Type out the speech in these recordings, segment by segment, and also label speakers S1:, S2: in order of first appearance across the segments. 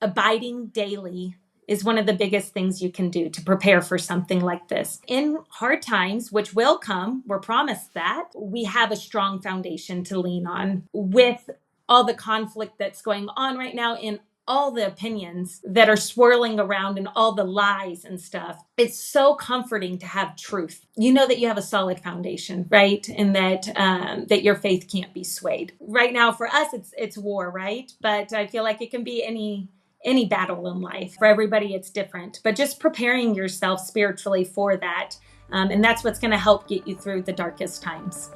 S1: abiding daily is one of the biggest things you can do to prepare for something like this. In hard times, which will come, we're promised that, we have a strong foundation to lean on with all the conflict that's going on right now in all the opinions that are swirling around and all the lies and stuff. It's so comforting to have truth. You know that you have a solid foundation, right? And that your faith can't be swayed. Right now for us, it's war, right? But I feel like it can be any battle in life. For everybody, it's different. But just preparing yourself spiritually for that. And that's what's going to help get you through the darkest times.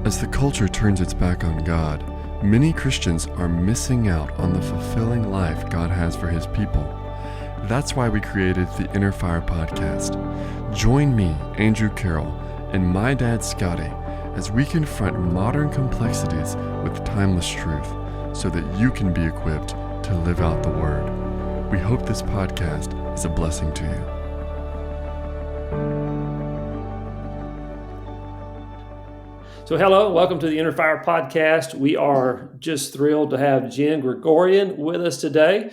S2: As the culture turns its back on God, many Christians are missing out on the fulfilling life God has for His people. That's why we created the Innerfire Podcast. Join me, Andrew Carroll, and my dad, Scotty, as we confront modern complexities with timeless truth so that you can be equipped to live out the Word. We hope this podcast is a blessing to you.
S3: So hello, welcome to the Innerfire Podcast. We are just thrilled to have Jen Grigorean with us today.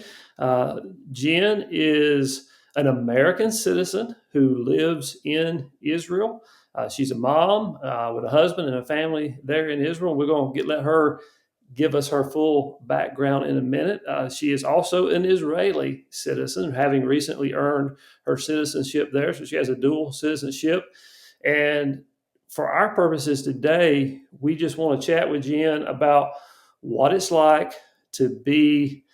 S3: Jen is an American citizen who lives in Israel. She's a mom with a husband and a family there in Israel. We're going to let her give us her full background in a minute. She is also an Israeli citizen, having recently earned her citizenship there. So she has a dual citizenship. And for our purposes today, we just want to chat with Jen about what it's like to be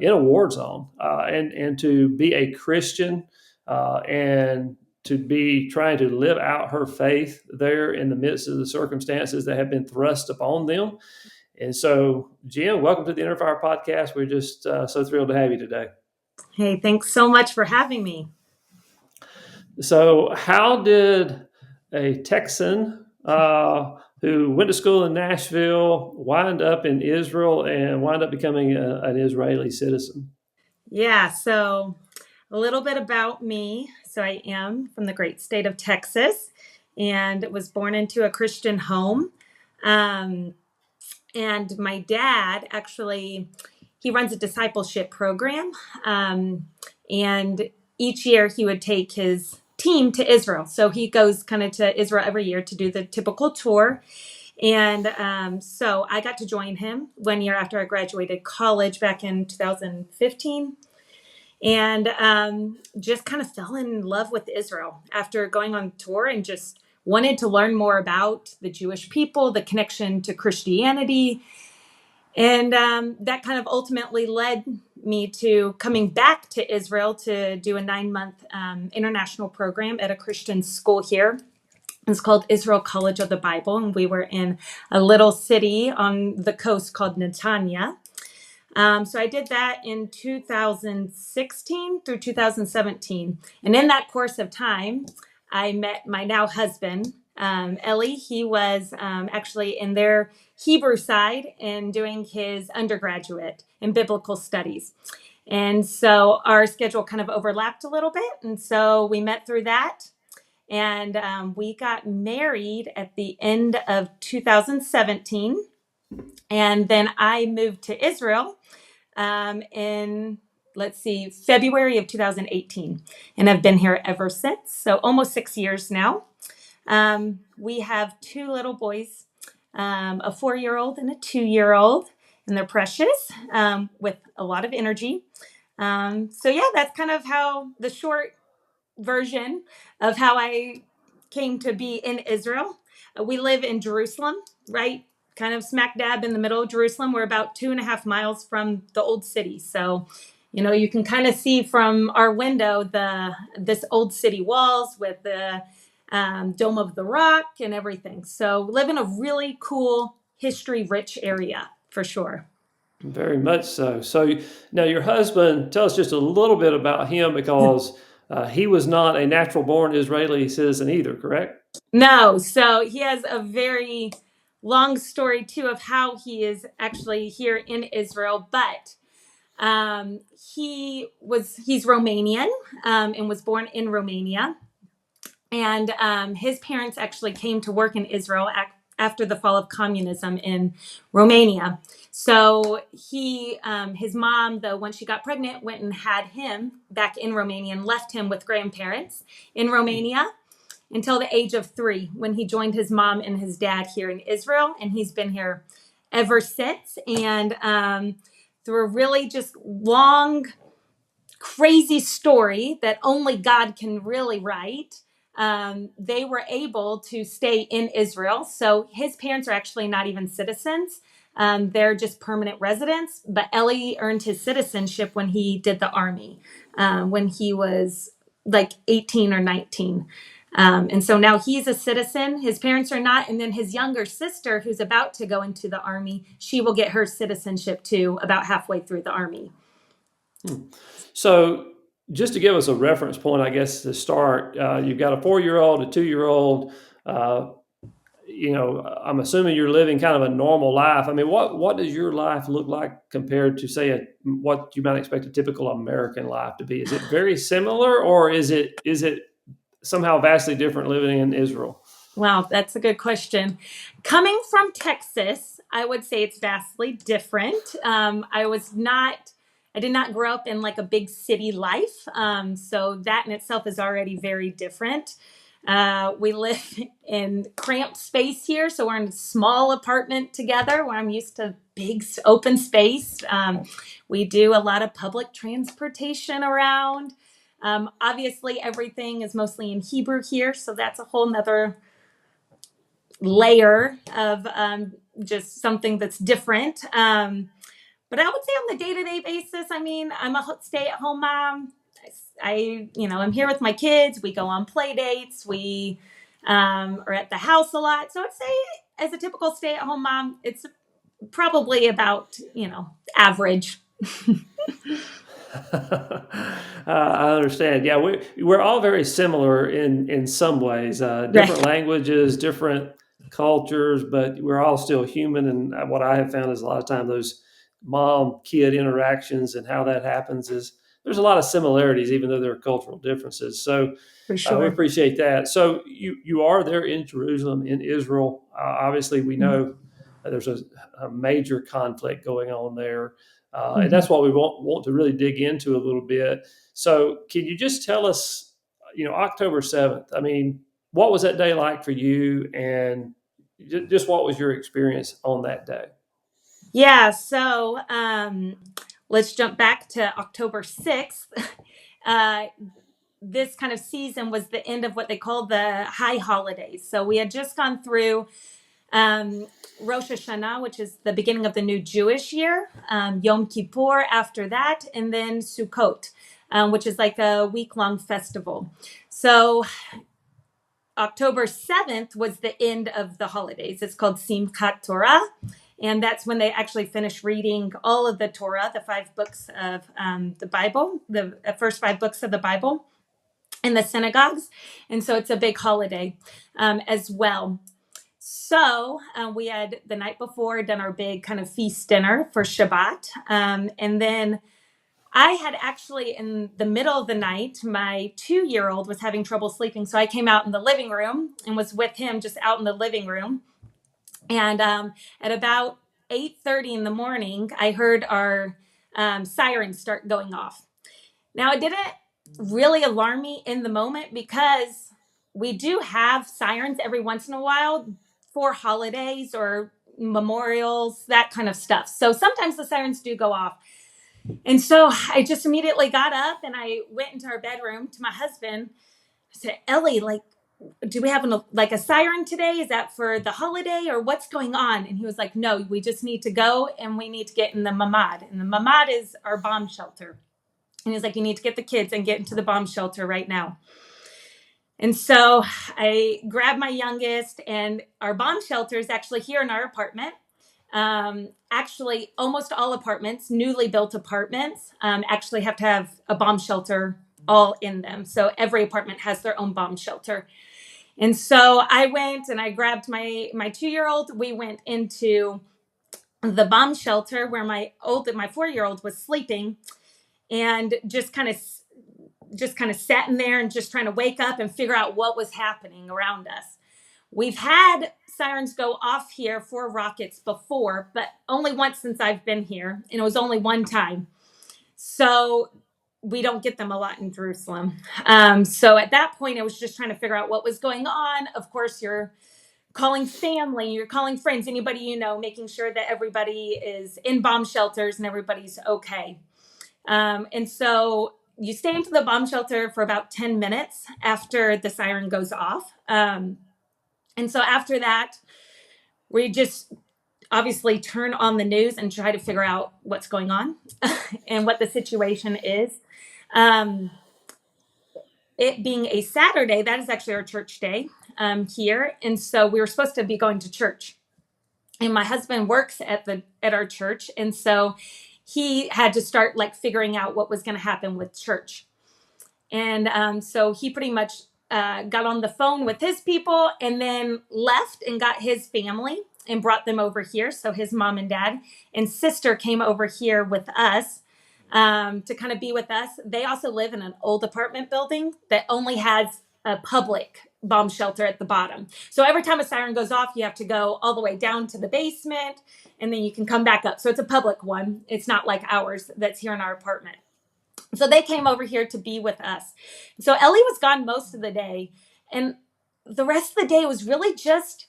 S3: in a war zone and to be a Christian and to be trying to live out her faith there in the midst of the circumstances that have been thrust upon them. And so, Jen, welcome to the Innerfire Podcast. We're just so thrilled to have you today.
S1: Hey, thanks so much for having me.
S3: So how did a Texan who went to school in Nashville wind up in Israel and wind up becoming an Israeli citizen?
S1: Yeah, so a little bit about me. So I am from the great state of Texas and was born into a Christian home. And my dad actually, he runs a discipleship program. And each year he would take his team to Israel. So he goes kind of to Israel every year to do the typical tour. And so I got to join him 1 year after I graduated college back in 2015. And just kind of fell in love with Israel after going on tour and just wanted to learn more about the Jewish people, the connection to Christianity. And that kind of ultimately led me to coming back to Israel to do a 9-month international program at a Christian school here. It's called Israel College of the Bible. And we were in a little city on the coast called Netanya. So I did that in 2016 through 2017. And in that course of time, I met my now husband, Ellie. He was actually in their Hebrew side and doing his undergraduate in biblical studies. And so our schedule kind of overlapped a little bit. And so we met through that. And we got married at the end of 2017. And then I moved to Israel in, February of 2018. And I've been here ever since. So almost 6 years now. We have 2 little boys, a 4-year-old and a 2-year-old, and they're precious, with a lot of energy. So yeah, that's kind of how the short version of how I came to be in Israel. We live in Jerusalem, right? Kind of smack dab in the middle of Jerusalem. We're about 2.5 miles from the old city. So, you can kind of see from our window this old city walls with the Dome of the Rock and everything. So live in a really cool, history-rich area for sure.
S3: Very much so. So now your husband, tell us just a little bit about him because he was not a natural-born Israeli citizen either, correct?
S1: No. So he has a very long story too of how he is actually here in Israel, but he's Romanian and was born in Romania. And his parents actually came to work in Israel after the fall of communism in Romania. So his mom, though, when she got pregnant, went and had him back in Romania and left him with grandparents in Romania until the age of 3, when he joined his mom and his dad here in Israel. And he's been here ever since. And through a really just long, crazy story that only God can really write, they were able to stay in Israel. So his parents are actually not even citizens. They're just permanent residents. But Eli earned his citizenship when he did the army, when he was like 18 or 19. And so now he's a citizen. His parents are not. And then his younger sister, who's about to go into the army, she will get her citizenship too, about halfway through the army.
S3: So just to give us a reference point, I guess, to start, you've got a 4-year-old, a 2-year-old. I'm assuming you're living kind of a normal life. I mean, what does your life look like compared to, say, what you might expect a typical American life to be? Is it very similar, or is it somehow vastly different living in Israel?
S1: Wow, that's a good question. Coming from Texas, I would say it's vastly different. I did not grow up in like a big city life. So that in itself is already very different. We live in cramped space here. So we're in a small apartment together where I'm used to big open space. We do a lot of public transportation around. Obviously, everything is mostly in Hebrew here. So that's a whole nother layer of just something that's different. But I would say on the day-to-day basis, I mean, I'm a stay-at-home mom. I'm here with my kids. We go on play dates. We are at the house a lot. So I'd say as a typical stay-at-home mom, it's probably about, average.
S3: I understand. Yeah, we're all very similar in some ways. Different languages, different cultures, but we're all still human. And what I have found is a lot of time those mom-kid interactions and how that happens is there's a lot of similarities, even though there are cultural differences. So
S1: For sure.
S3: We appreciate that. So you are there in Jerusalem, in Israel. Obviously, we know there's a major conflict going on there. And that's what we want to really dig into a little bit. So can you just tell us, October 7th, I mean, what was that day like for you? And just what was your experience on that day?
S1: Yeah, so let's jump back to October 6th. This kind of season was the end of what they call the high holidays. So we had just gone through Rosh Hashanah, which is the beginning of the new Jewish year, Yom Kippur after that, and then Sukkot, which is like a week-long festival. So October 7th was the end of the holidays. It's called Simchat Torah. And that's when they actually finish reading all of the Torah, the 5 books of the Bible, the first 5 books of the Bible in the synagogues. And so it's a big holiday as well. So we had the night before done our big kind of feast dinner for Shabbat. And then I had actually in the middle of the night, my 2-year-old was having trouble sleeping. So I came out in the living room and was with him just out in the living room. And at about 8:30 in the morning, I heard our sirens start going off. Now, it didn't really alarm me in the moment because we do have sirens every once in a while for holidays or memorials, that kind of stuff. So sometimes the sirens do go off. And so I just immediately got up and I went into our bedroom to my husband. I said, Ellie, do we have a siren today? Is that for the holiday or what's going on? And he was like, no, we just need to go and we need to get in the mamad. And the mamad is our bomb shelter. And he's like, you need to get the kids and get into the bomb shelter right now. And so I grabbed my youngest, and our bomb shelter is actually here in our apartment. Actually, almost all apartments, newly built apartments, actually have to have a bomb shelter all in them. So every apartment has their own bomb shelter. And so I went and I grabbed my 2-year-old. We went into the bomb shelter where my 4-year-old was sleeping, and just kind of sat in there and just trying to wake up and figure out what was happening around us. We've had sirens go off here for rockets before, but only once since I've been here, and it was only one time. So we don't get them a lot in Jerusalem. So at that point, I was just trying to figure out what was going on. Of course, you're calling family, you're calling friends, anybody you know, making sure that everybody is in bomb shelters and everybody's okay. And so you stay into the bomb shelter for about 10 minutes after the siren goes off. And so after that, we just obviously turn on the news and try to figure out what's going on and what the situation is. It being a Saturday, that is actually our church day here. And so we were supposed to be going to church. And my husband works at our church. And so he had to start like figuring out what was going to happen with church. And so he pretty much got on the phone with his people and then left and got his family and brought them over here. So his mom and dad and sister came over here with us to kind of be with us. They also live in an old apartment building that only has a public bomb shelter at the bottom. So every time a siren goes off, you have to go all the way down to the basement and then you can come back up. So it's a public one. It's not like ours that's here in our apartment. So they came over here to be with us. So Ellie was gone most of the day. And the rest of the day was really just,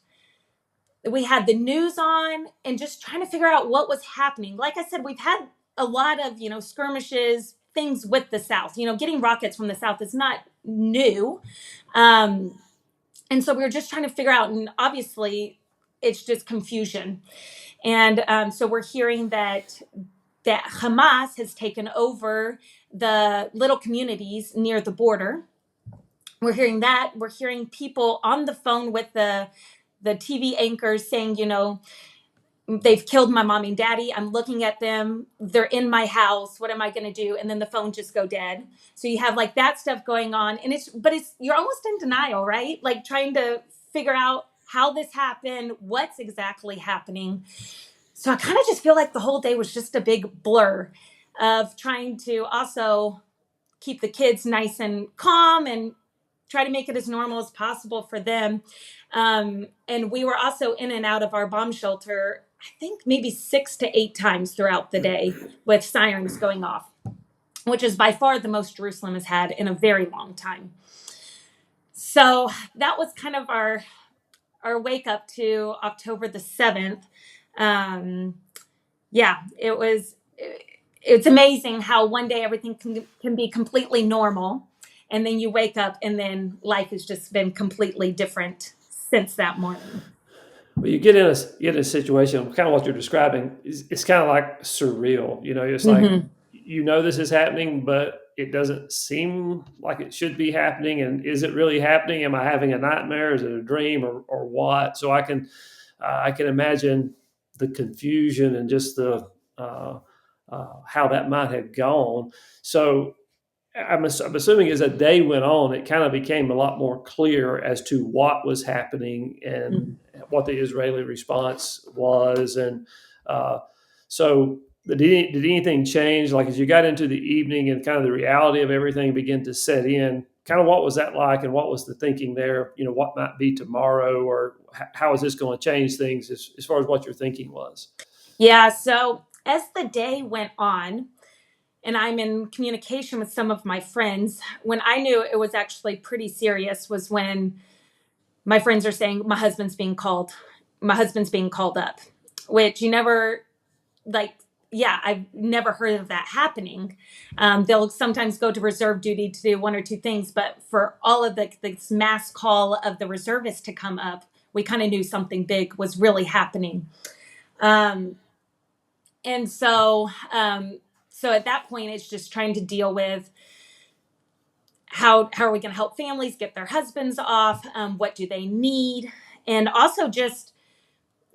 S1: we had the news on and just trying to figure out what was happening. Like I said, we've had a lot of, skirmishes, things with the South. Getting rockets from the South is not new. And so we were just trying to figure out, and obviously it's just confusion. And so we're hearing that Hamas has taken over the little communities near the border. We're hearing that. We're hearing people on the phone with the TV anchors saying, they've killed my mom and daddy. I'm looking at them. They're in my house. What am I going to do? And then the phone just go dead. So you have like that stuff going on. And you're almost in denial, right? Like trying to figure out how this happened, what's exactly happening. So I kind of just feel like the whole day was just a big blur of trying to also keep the kids nice and calm and try to make it as normal as possible for them. And we were also in and out of our bomb shelter, I think maybe 6 to 8 times throughout the day with sirens going off, which is by far the most Jerusalem has had in a very long time. So that was kind of our wake up to October the 7th. It's amazing how one day everything can be completely normal. And then you wake up and then life has just been completely different since that morning.
S3: Well, you get in a situation, kind of what you're describing, it's kind of like surreal. It's like, this is happening, but it doesn't seem like it should be happening. And is it really happening? Am I having a nightmare? Is it a dream or what? So I can imagine the confusion and just the how that might have gone. So I'm assuming as a day went on, it kind of became a lot more clear as to what was happening and what the Israeli response was. And so did anything change? Like as you got into the evening and kind of the reality of everything began to set in, kind of what was that like and what was the thinking there? What might be tomorrow or how is this going to change things as far as what your thinking was?
S1: Yeah. So as the day went on, and I'm in communication with some of my friends, when I knew it was actually pretty serious was when my friends are saying, my husband's being called up, which you never I've never heard of that happening. They'll sometimes go to reserve duty to do 1 or 2 things, but for all of this mass call of the reservists to come up, we kind of knew something big was really happening. And so at that point, it's just trying to deal with how are we going to help families get their husbands off? What do they need? And also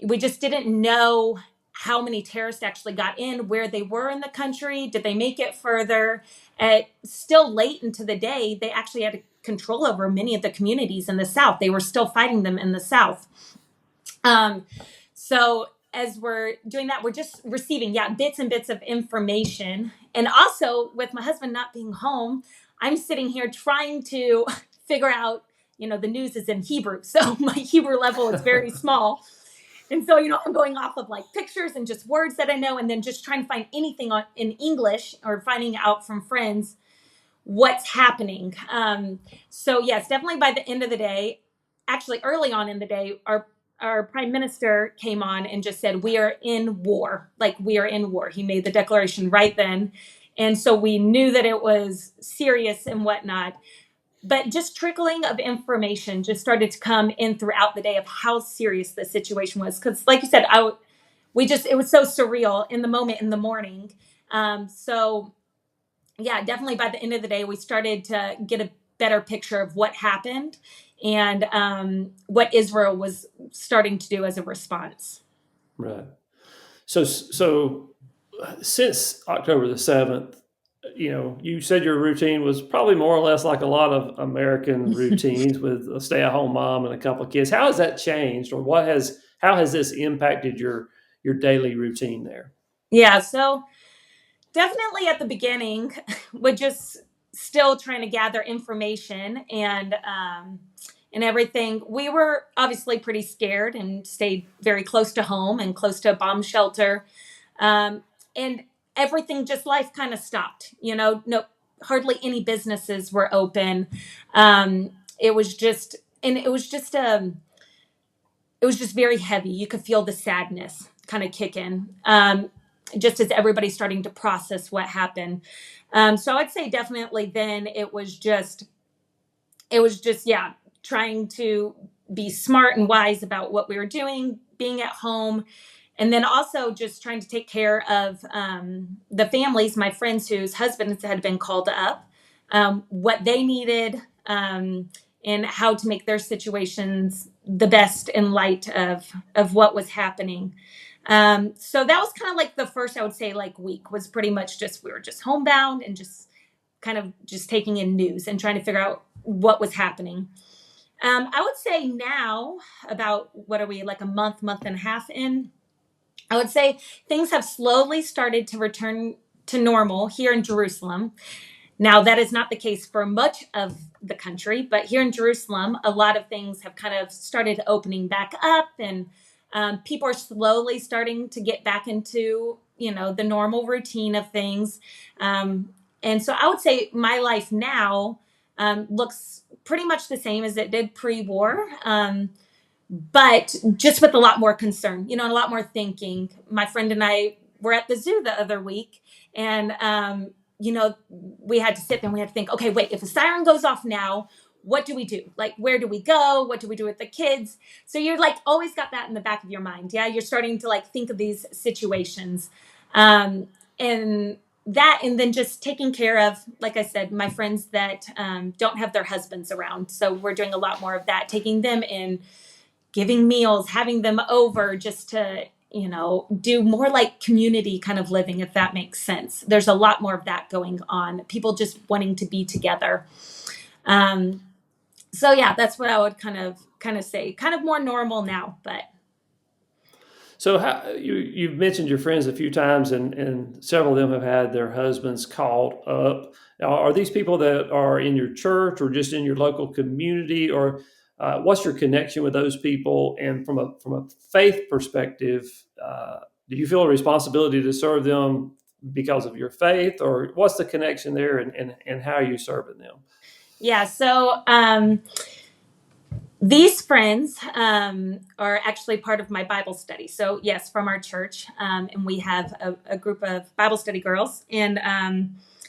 S1: we just didn't know how many terrorists actually got in, where they were in the country. Did they make it further? Still late into the day, they actually had control over many of the communities in the South. They were still fighting them in the South. So as we're doing that, we're just receiving, bits and bits of information. And also with my husband not being home, I'm sitting here trying to figure out, the news is in Hebrew. So my Hebrew level is very small. And so, I'm going off of like pictures and just words that I know, and then just trying to find anything in English or finding out from friends what's happening. So yes, definitely by the end of the day, actually early on in the day, our prime minister came on and just said, we are in war. Like, we are in war. He made the declaration right then. And so we knew that it was serious and whatnot. But just trickling of information just started to come in throughout the day of how serious the situation was. Because like you said, it was so surreal in the moment in the morning. So yeah, definitely by the end of the day, we started to get a better picture of what happened and what Israel was starting to do as a response.
S3: Right. So since October the 7th, you said your routine was probably more or less like a lot of American routines with a stay-at-home mom and a couple of kids. How has that changed, or how has this impacted your daily routine there?
S1: Yeah, so definitely at the beginning, we're just still trying to gather information and everything. We were obviously pretty scared and stayed very close to home and close to a bomb shelter. And everything, just life kind of stopped, no, hardly any businesses were open. It was just very heavy. You could feel the sadness kind of kick in, just as everybody's starting to process what happened. So I'd say definitely then it was just, yeah, trying to be smart and wise about what we were doing, being at home, and then also just trying to take care of the families, my friends whose husbands had been called up, what they needed, and how to make their situations the best in light of what was happening. So that was kind of like the first, I would say, like week was pretty much just, we were just homebound and just kind of just taking in news and trying to figure out what was happening. I would say now, about, what are we, like a month and a half in, I would say things have slowly started to return to normal here in Jerusalem. Now, that is not the case for much of the country, but here in Jerusalem, a lot of things have kind of started opening back up, and people are slowly starting to get back into, the normal routine of things. And so I would say my life now looks pretty much the same as it did pre-war, but just with a lot more concern, and a lot more thinking. My friend and I were at the zoo the other week, and we had to sit there and we had to think, okay, wait, if a siren goes off now, what do we do? Like, where do we go? What do we do with the kids? So you're like always got that in the back of your mind. Yeah. You're starting to like think of these situations. And then just taking care of, like I said, my friends that don't have their husbands around. So we're doing a lot more of that, taking them in, giving meals, having them over, just to, do more like community kind of living, if that makes sense. There's a lot more of that going on. People just wanting to be together. So yeah, that's what I would kind of say. Kind of more normal now, but.
S3: So how, you've mentioned your friends a few times, and several of them have had their husbands called up. Now, are these people that are in your church or just in your local community, or what's your connection with those people? And from a faith perspective, do you feel a responsibility to serve them because of your faith, or what's the connection there, and how are you serving them?
S1: Yeah, so these friends are actually part of my Bible study. So yes, from our church, and we have a group of Bible study girls, and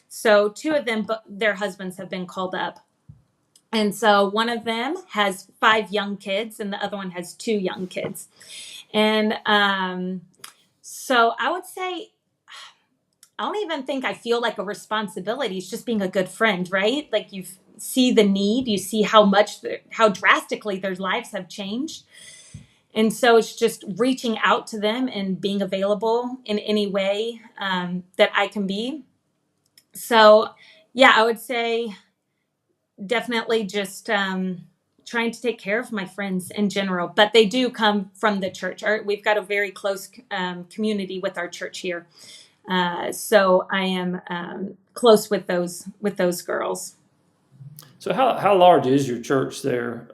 S1: so two of them, their husbands have been called up. And so one of them has 5 young kids and the other one has 2 young kids. And so I would say, I don't even think I feel like a responsibility. It's just being a good friend, right? Like, you see the need, you see how drastically their lives have changed. And so it's just reaching out to them and being available in any way that I can be. So yeah, I would say definitely just trying to take care of my friends in general, but they do come from the church. We've got a very close community with our church here. So I am close with those girls.
S3: So how large is your church there?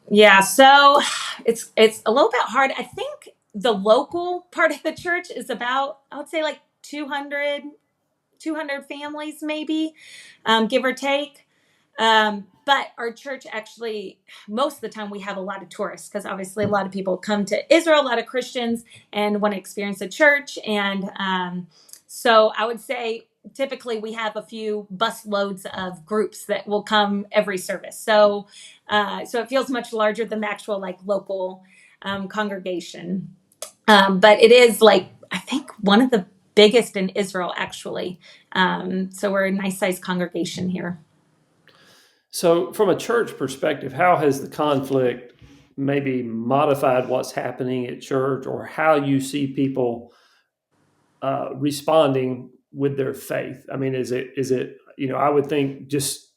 S1: Yeah, so it's a little bit hard. I think the local part of the church is about, I would say, like 200 families, maybe, give or take. But our church actually, most of the time, we have a lot of tourists because obviously a lot of people come to Israel, a lot of Christians, and want to experience the church. And so I would say typically we have a few bus loads of groups that will come every service. So it feels much larger than the actual like local congregation. But it is like, I think one of the biggest in Israel, actually. So we're a nice sized congregation here.
S3: So from a church perspective, how has the conflict maybe modified what's happening at church, or how you see people responding with their faith? I mean, is it, I would think just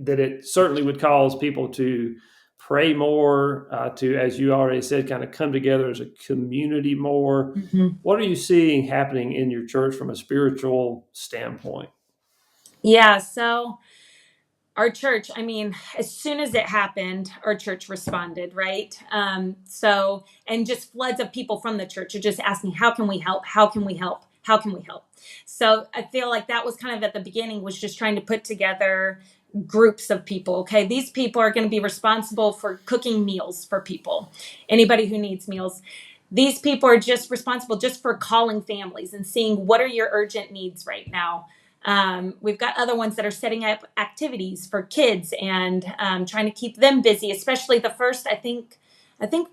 S3: that it certainly would cause people to pray more, to, as you already said, kind of come together as a community more.
S1: Mm-hmm.
S3: What are you seeing happening in your church from a spiritual standpoint?
S1: Yeah, so our church, I mean, as soon as it happened, our church responded, right? And just floods of people from the church are just asking, how can we help? How can we help? How can we help? So I feel like that was kind of at the beginning, was just trying to put together groups of people. Okay, these people are going to be responsible for cooking meals for people, anybody who needs meals. These people are just responsible just for calling families and seeing what are your urgent needs right now. We've got other ones that are setting up activities for kids and trying to keep them busy, especially the first, I think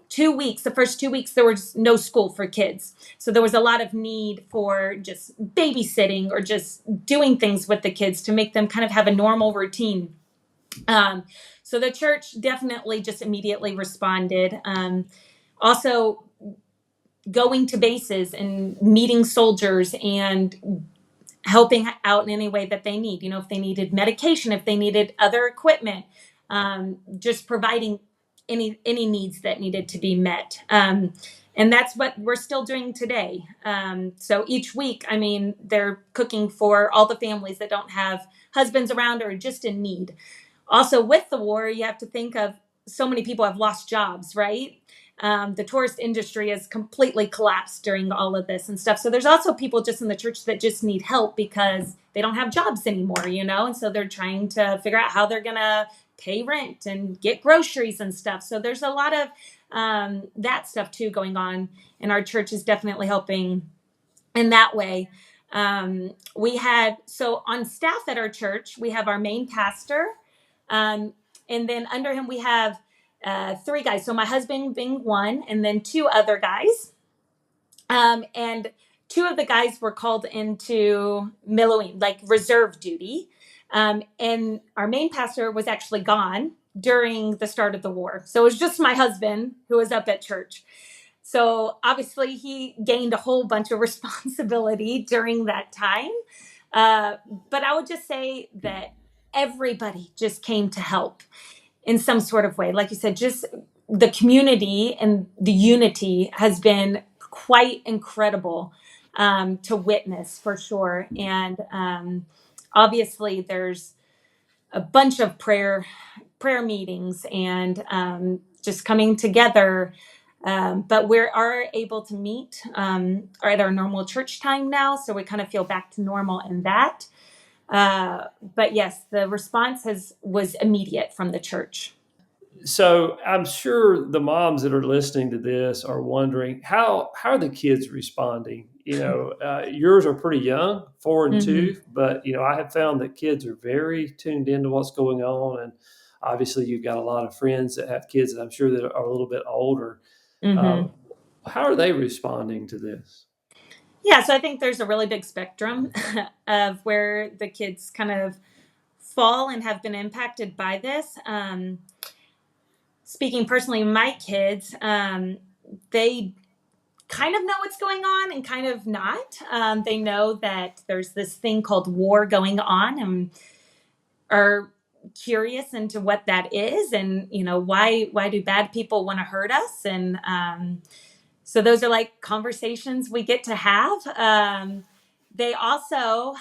S1: 2 weeks, the first 2 weeks, there was no school for kids. So there was a lot of need for just babysitting or just doing things with the kids to make them kind of have a normal routine. So the church definitely just immediately responded. Also going to bases and meeting soldiers and helping out in any way that they need, if they needed medication, if they needed other equipment, just providing any needs that needed to be met. And that's what we're still doing today. So each week, I mean, they're cooking for all the families that don't have husbands around or just in need. Also, with the war, you have to think of so many people have lost jobs, right? The tourist industry has completely collapsed during all of this and stuff. So there's also people just in the church that just need help because they don't have jobs anymore, and so they're trying to figure out how they're going to pay rent and get groceries and stuff. So there's a lot of that stuff too going on, and our church is definitely helping in that way. So on staff at our church, we have our main pastor, and then under him we have 3 guys. So my husband being one, and then 2 other guys. And 2 of the guys were called into Miluim, like reserve duty. And our main pastor was actually gone during the start of the war. So it was just my husband who was up at church. So obviously he gained a whole bunch of responsibility during that time. But I would just say that everybody just came to help in some sort of way. Like you said, just the community and the unity has been quite incredible to witness, for sure. And obviously there's a bunch of prayer meetings and just coming together. But we are able to meet at our normal church time now. So we kind of feel back to normal in that. But yes, the response was immediate from the church.
S3: So I'm sure the moms that are listening to this are wondering how are the kids responding? Yours are pretty young, 4 and 2, but I have found that kids are very tuned into what's going on, and obviously you've got a lot of friends that have kids that I'm sure that are a little bit older. How are they responding to this?
S1: Yeah, so I think there's a really big spectrum of where the kids kind of fall and have been impacted by this. Speaking personally, my kids, they kind of know what's going on and kind of not. They know that there's this thing called war going on and are curious into what that is and, why do bad people want to hurt us? And so those are like conversations we get to have. They also,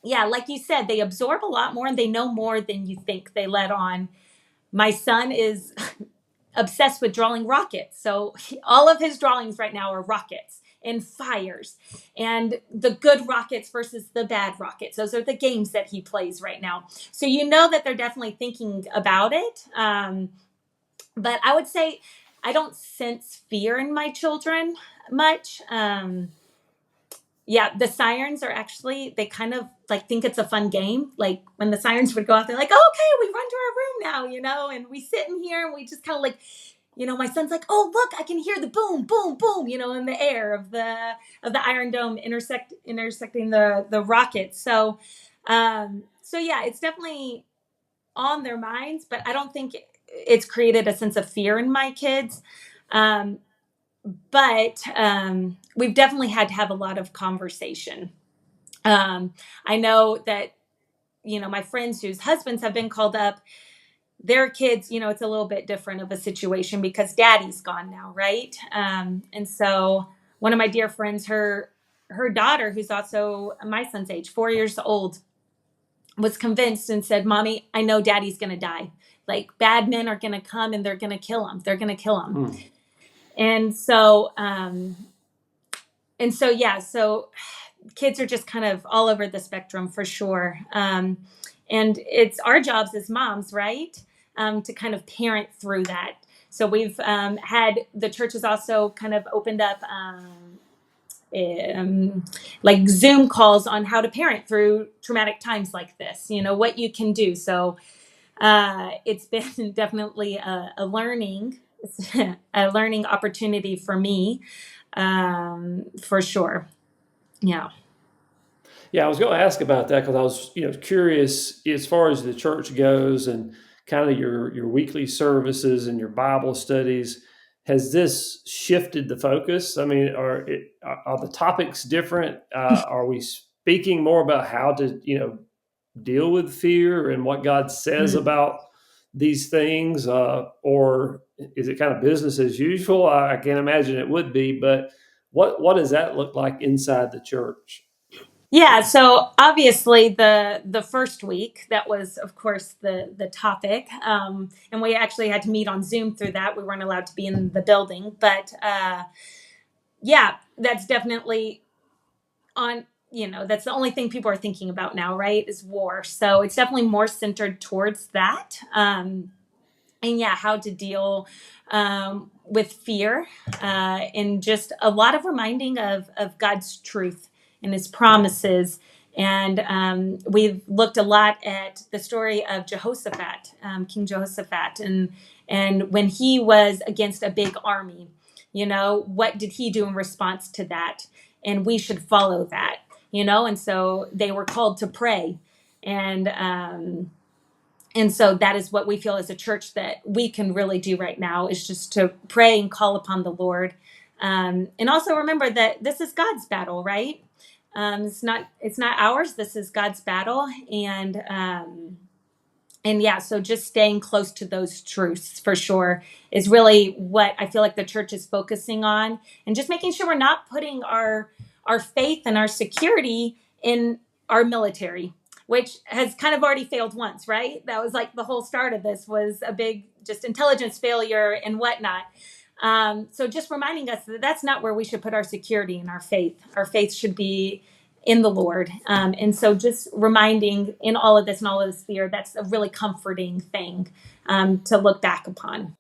S1: yeah, like you said, they absorb a lot more and they know more than you think they let on. My son is obsessed with drawing rockets. So all of his drawings right now are rockets and fires and the good rockets versus the bad rockets. Those are the games that he plays right now. So you know that they're definitely thinking about it. But I would say I don't sense fear in my children much. Yeah, the sirens are actually, they kind of like think it's a fun game. Like when the sirens would go out, they're like, oh, okay, we run to our room now, and we sit in here and we just kind of like, my son's like, oh, look, I can hear the boom, boom, boom, in the air of the Iron Dome intersecting the rockets. So yeah, it's definitely on their minds, but I don't think it's created a sense of fear in my kids. But we've definitely had to have a lot of conversation. I know that, my friends whose husbands have been called up, their kids, it's a little bit different of a situation because daddy's gone now, right? And so one of my dear friends, her daughter, who's also my son's age, 4 years old, was convinced and said, Mommy, I know daddy's going to die. Like bad men are going to come and they're going to kill him. They're going to kill him.
S3: Mm.
S1: So kids are just kind of all over the spectrum for sure. And it's our jobs as moms, right? To kind of parent through that. So we've had, the church has also kind of opened up like Zoom calls on how to parent through traumatic times like this, what you can do. So it's been definitely a learning opportunity for me, for sure. Yeah.
S3: Yeah, I was going to ask about that because I was, curious as far as the church goes and kind of your weekly services and your Bible studies. Has this shifted the focus? I mean, are the topics different? Are we speaking more about how to, deal with fear and what God says about these things, or is it kind of business as usual? I can't imagine it would be, but what does that look like inside the church?
S1: Yeah, so obviously the first week, that was of course the topic, and we actually had to meet on Zoom through that. We weren't allowed to be in the building, but yeah, that's definitely on. That's the only thing people are thinking about now, right? Is war. So it's definitely more centered towards that, and yeah, how to deal with fear, and just a lot of reminding of God's truth and his promises. And we've looked a lot at the story of Jehoshaphat, King Jehoshaphat, and when he was against a big army, what did he do in response to that? And we should follow that, and so they were called to pray. And so that is what we feel as a church that we can really do right now, is just to pray and call upon the Lord. And also remember that this is God's battle, right? It's not ours. This is God's battle. And yeah, so just staying close to those truths for sure is really what I feel like the church is focusing on, and just making sure we're not putting our faith and our security in our military, which has kind of already failed once, right? That was like the whole start of this, was a big just intelligence failure and whatnot. So just reminding us that that's not where we should put our security and our faith. Our faith should be in the Lord. And so just reminding in all of this and all of this fear, that's a really comforting thing to look back upon.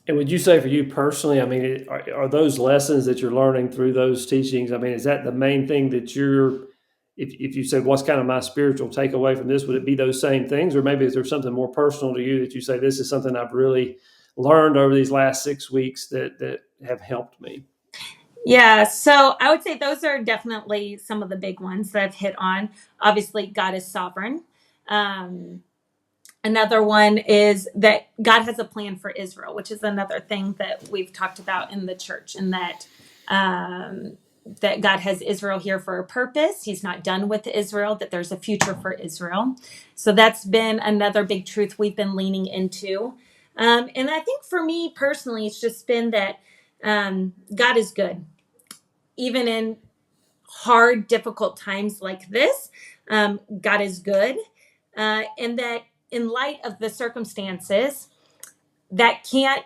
S3: And would you say for you personally, I mean, are those lessons that you're learning through those teachings, I mean, is that the main thing that if you said, what's kind of my spiritual takeaway from this, would it be those same things? Or maybe is there something more personal to you that you say, this is something I've really learned over these last 6 weeks that have helped me?
S1: Yeah, so I would say those are definitely some of the big ones that I've hit on. Obviously, God is sovereign. Another one is that God has a plan for Israel, which is another thing that we've talked about in the church, and that God has Israel here for a purpose. He's not done with Israel, that there's a future for Israel. So that's been another big truth we've been leaning into. And I think for me personally, it's just been that God is good, even in hard, difficult times like this, God is good. And that in light of the circumstances, that can't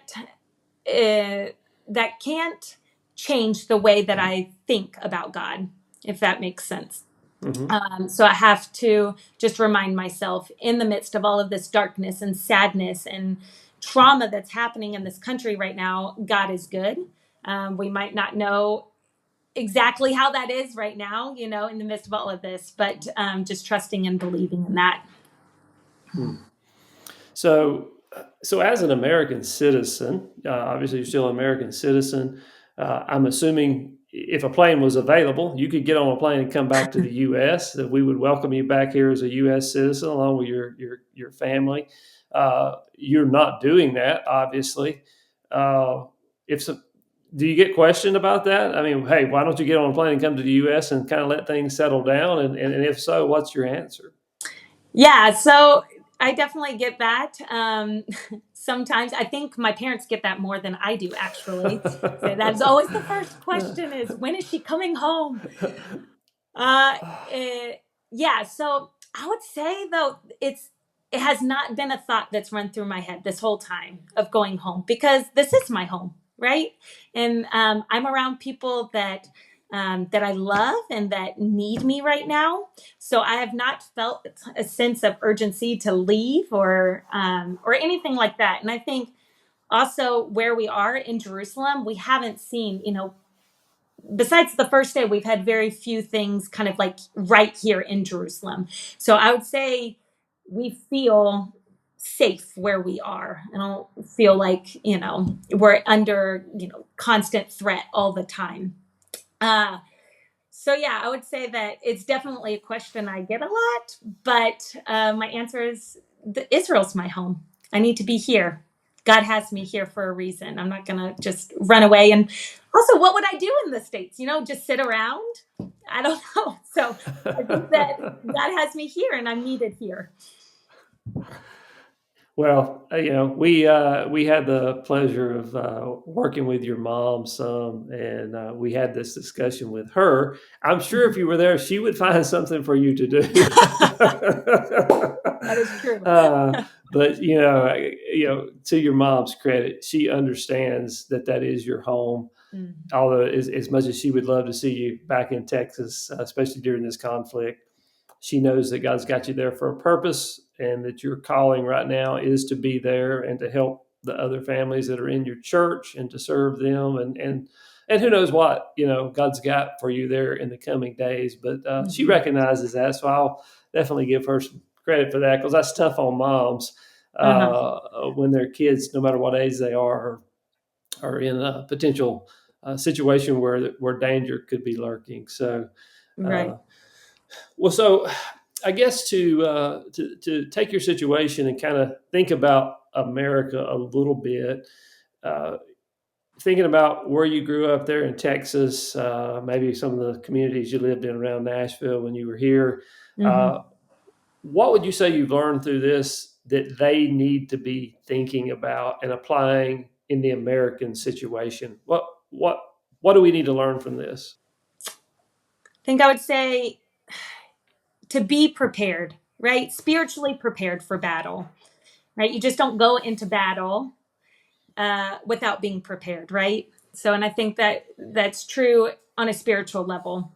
S1: that can't change the way that I think about God, if that makes sense. So I have to just remind myself in the midst of all of this darkness and sadness and trauma that's happening in this country right now, God is good. We might not know exactly how that is right now, in the midst of all of this, but just trusting and believing in that.
S3: So as an American citizen, obviously you're still an American citizen. I'm assuming if a plane was available, you could get on a plane and come back to the U.S. That we would welcome you back here as a U.S. citizen along with your family. You're not doing that, obviously. Do you get questioned about that? I mean, hey, why don't you get on a plane and come to the U.S. and kind of let things settle down? And if so, what's your answer?
S1: Yeah, so I definitely get that. Sometimes I think my parents get that more than I do, actually. So that's always the first question is, when is she coming home? Yeah, so I would say, though, it has not been a thought that's run through my head this whole time of going home, because this is my home, right? And I'm around people that I love and that need me right now. So I have not felt a sense of urgency to leave or anything like that. And I think also where we are in Jerusalem, we haven't seen, besides the first day, we've had very few things kind of like right here in Jerusalem. So I would say we feel safe where we are. I don't feel like, we're under, constant threat all the time. So yeah, I would say that it's definitely a question I get a lot, but my answer is Israel's my home. I need to be here. God has me here for a reason. I'm not going to just run away. And also, what would I do in the States? Just sit around? I don't know. So I think that God has me here and I'm needed here.
S3: Well, we had the pleasure of working with your mom some, and we had this discussion with her. I'm sure if you were there, she would find something for you to do.
S1: That is true.
S3: But to your mom's credit, she understands that is your home. Although as much as she would love to see you back in Texas, especially during this conflict, she knows that God's got you there for a purpose, and that your calling right now is to be there and to help the other families that are in your church and to serve them. And who knows what, God's got for you there in the coming days. But she recognizes that. So I'll definitely give her some credit for that, because that's tough on moms when their kids, no matter what age they are in a potential situation where danger could be lurking. So,
S1: right.
S3: Well, so I guess to take your situation and kind of think about America a little bit, thinking about where you grew up there in Texas, maybe some of the communities you lived in around Nashville when you were here. What would you say you've learned through this that they need to be thinking about and applying in the American situation? What do we need to learn from this?
S1: I think I would say to be prepared, right? Spiritually prepared for battle, right? You just don't go into battle without being prepared, right? So, and I think that that's true on a spiritual level,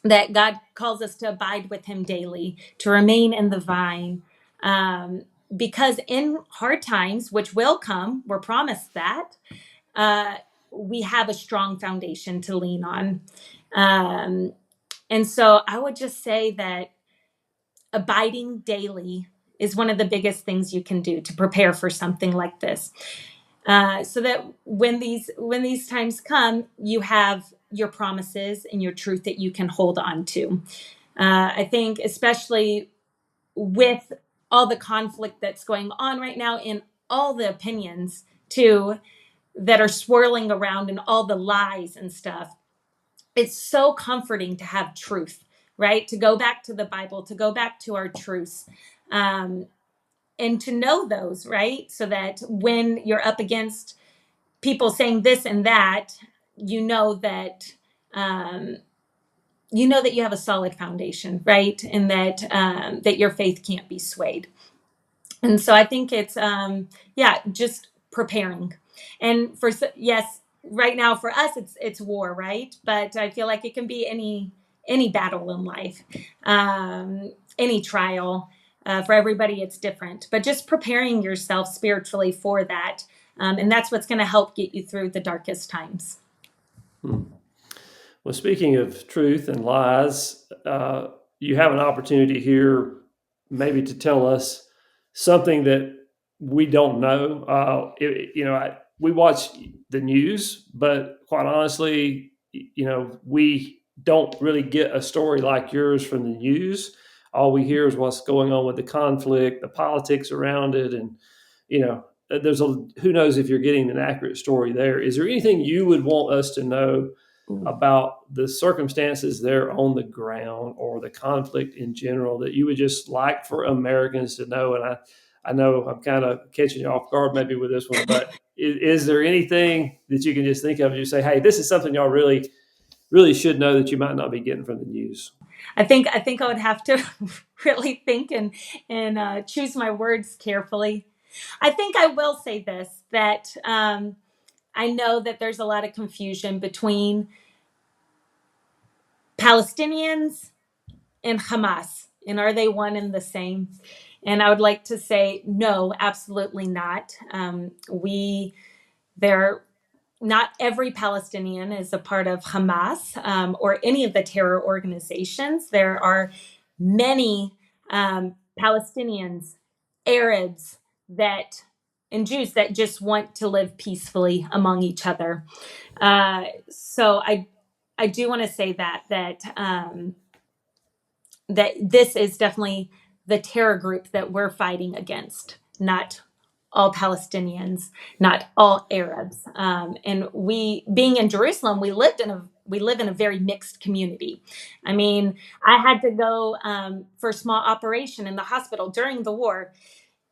S1: that God calls us to abide with him daily, to remain in the vine, because in hard times, which will come, we're promised that, we have a strong foundation to lean on. And so I would just say that abiding daily is one of the biggest things you can do to prepare for something like this. So that when these times come, you have your promises and your truth that you can hold on to. I think especially with all the conflict that's going on right now, and all the opinions too that are swirling around, and all the lies and stuff, it's so comforting to have truth, right? To go back to the Bible, to go back to our truths, and to know those, right? So that when you're up against people saying this and that, you know that you know that you have a solid foundation, right? And that that your faith can't be swayed. And so I think it's just preparing. And yes, right now for us it's war, right? But I feel like it can be any battle in life, any trial. For everybody, it's different. But just preparing yourself spiritually for that, and that's what's going to help get you through the darkest times.
S3: Well, speaking of truth and lies, you have an opportunity here maybe to tell us something that we don't know. We watch the news, but quite honestly, we don't really get a story like yours from the news. All we hear is what's going on with the conflict, the politics around it, and who knows if you're getting an accurate story there. Is there anything you would want us to know about the circumstances there on the ground or the conflict in general that you would just like for Americans to know? And I know I'm kind of catching you off guard maybe with this one, but is there anything that you can just think of and you say, hey, this is something y'all really, really should know that you might not be getting from the news?
S1: I think I would have to really think and choose my words carefully. I think I will say this, that I know that there's a lot of confusion between Palestinians and Hamas. And are they one and the same? And I would like to say, no, absolutely not. Not every Palestinian is a part of Hamas or any of the terror organizations. There are many Palestinians, Arabs and Jews that just want to live peacefully among each other. So I do want to say that this is definitely the terror group that we're fighting against, not all Palestinians, not all Arabs. And being in Jerusalem, we live in a very mixed community. I mean, I had to go for a small operation in the hospital during the war,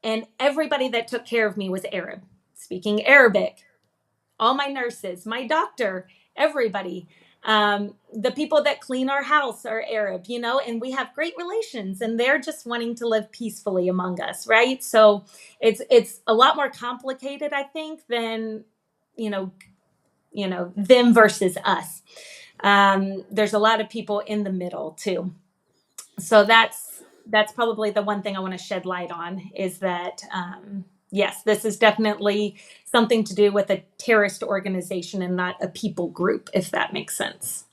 S1: and everybody that took care of me was Arab, speaking Arabic. All my nurses, my doctor, everybody. The people that clean our house are Arab, and we have great relations, and they're just wanting to live peacefully among us, right? So it's a lot more complicated, I think, than them versus us. There's a lot of people in the middle too. So that's probably the one thing I want to shed light on, is that yes, this is definitely something to do with a terrorist organization and not a people group, if that makes sense.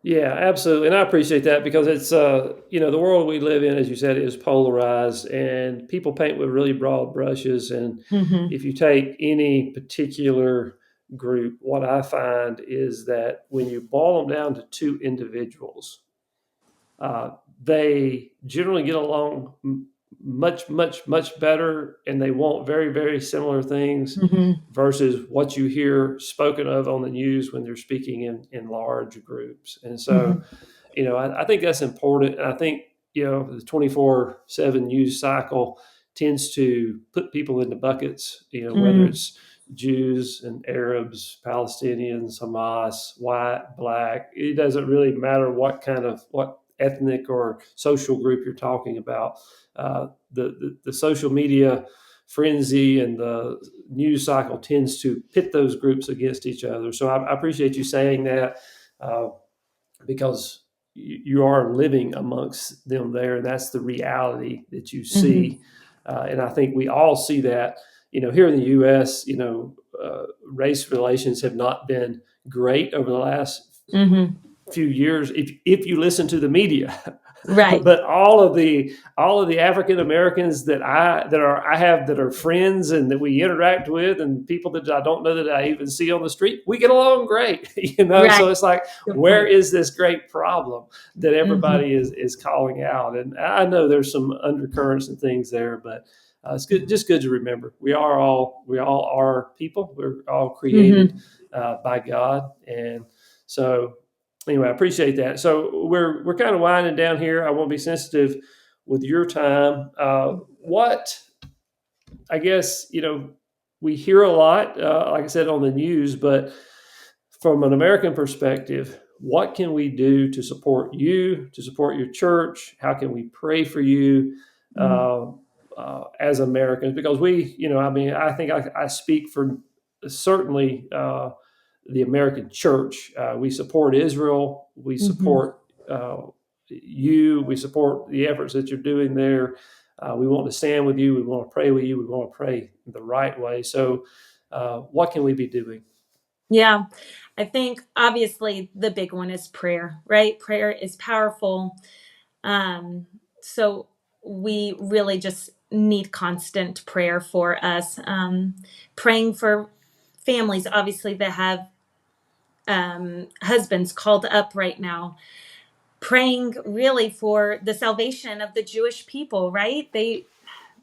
S3: Yeah, absolutely. And I appreciate that, because it's, the world we live in, as you said, is polarized, and people paint with really broad brushes. And if you take any particular group, what I find is that when you boil them down to two individuals, they generally get along much, much, much better, and they want very, very similar things versus what you hear spoken of on the news when they're speaking in large groups. And so, I think that's important. And I think, the 24/7 news cycle tends to put people into buckets, whether it's Jews and Arabs, Palestinians, Hamas, white, black. It doesn't really matter what ethnic or social group you're talking about. The social media frenzy and the news cycle tends to pit those groups against each other. So I appreciate you saying that, because you are living amongst them there, and that's the reality that you see. And I think we all see that. Here in the U.S., race relations have not been great over the last few years. If you listen to the media,
S1: right?
S3: But all of the African Americans that I have that are friends and that we interact with, and people that I don't know that I even see on the street, we get along great. Right. So it's like, where is this great problem that everybody is calling out? And I know there's some undercurrents and things there, but it's good to remember we all are people. We're all created by God, and so. Anyway, I appreciate that. So we're kind of winding down here. I want to be sensitive with your time. What, I guess, we hear a lot, like I said, on the news, but from an American perspective, what can we do to support you, to support your church? How can we pray for you as Americans? Because I think I speak for certainly the American church. We support Israel. We support you. We support the efforts that you're doing there. We want to stand with you. We want to pray with you. We want to pray the right way. So what can we be doing?
S1: Yeah, I think obviously the big one is prayer, right? Prayer is powerful. So we really just need constant prayer for us. Praying for families, obviously, that have husbands called up right now. Praying really for the salvation of the Jewish people, right? They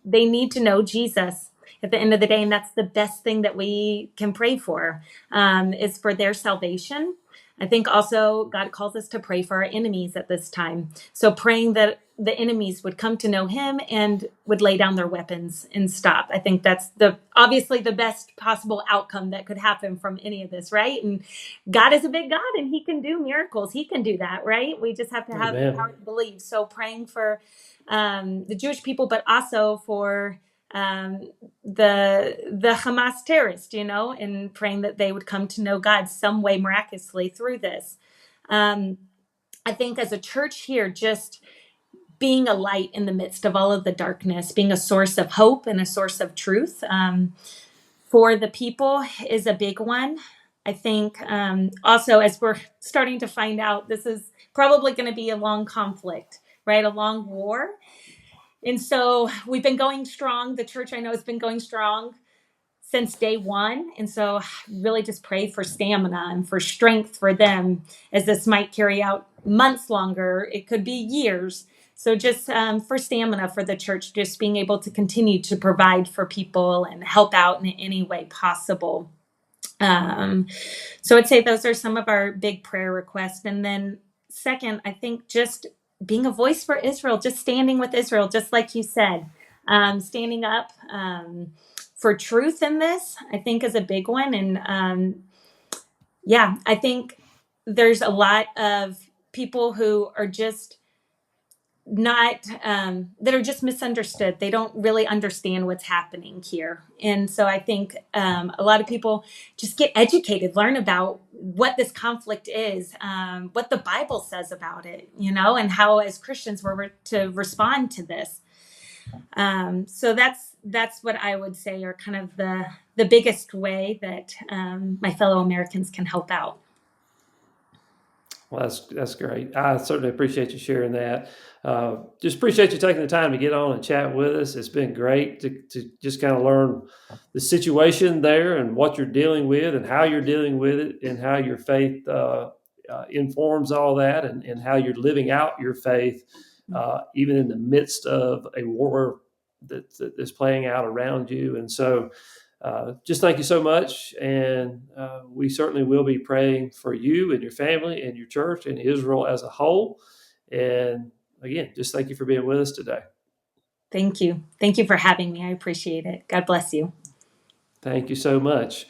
S1: need to know Jesus at the end of the day, and that's the best thing that we can pray for, is for their salvation. I think also God calls us to pray for our enemies at this time. So praying that the enemies would come to know him and would lay down their weapons and stop. I think that's obviously the best possible outcome that could happen from any of this, right? And God is a big God and he can do miracles. He can do that, right? We just have to have the power to believe. So praying for the Jewish people, but also for the Hamas terrorists, and praying that they would come to know God some way miraculously through this. I think as a church here, just being a light in the midst of all of the darkness, being a source of hope and a source of truth for the people is a big one. I think also, as we're starting to find out, this is probably going to be a long conflict, right? A long war. And so we've been going strong. The church, I know, has been going strong since day one. And so really just pray for stamina and for strength for them, as this might carry out months longer. It could be years. So just for stamina for the church, just being able to continue to provide for people and help out in any way possible. So I'd say those are some of our big prayer requests. And then second, I think just being a voice for Israel, just standing with Israel, just like you said, standing up for truth in this, I think is a big one. And I think there's a lot of people who are just not that are just misunderstood. They don't really understand what's happening here. And so I think a lot of people just get educated, learn about what this conflict is, what the Bible says about it, and how as Christians we're to respond to this. So that's what I would say are kind of the biggest way that my fellow Americans can help out.
S3: Well, that's great. I certainly appreciate you sharing that. Just appreciate you taking the time to get on and chat with us. It's been great to just kind of learn the situation there and what you're dealing with and how you're dealing with it and how your faith informs all that and how you're living out your faith, even in the midst of a war that's playing out around you. And so just thank you so much. And we certainly will be praying for you and your family and your church and Israel as a whole. And again, just thank you for being with us today.
S1: Thank you. Thank you for having me. I appreciate it. God bless you.
S3: Thank you so much.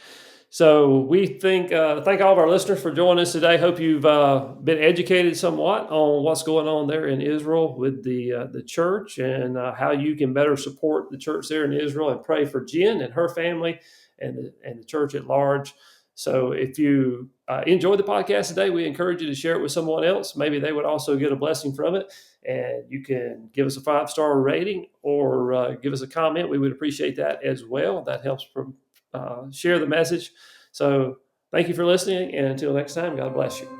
S3: So we thank all of our listeners for joining us today. Hope you've been educated somewhat on what's going on there in Israel with the church and how you can better support the church there in Israel and pray for Jen and her family and the church at large. So if you enjoyed the podcast today, we encourage you to share it with someone else. Maybe they would also get a blessing from it. And you can give us a 5-star rating or give us a comment. We would appreciate that as well. That helps share the message. So thank you for listening. And until next time, God bless you.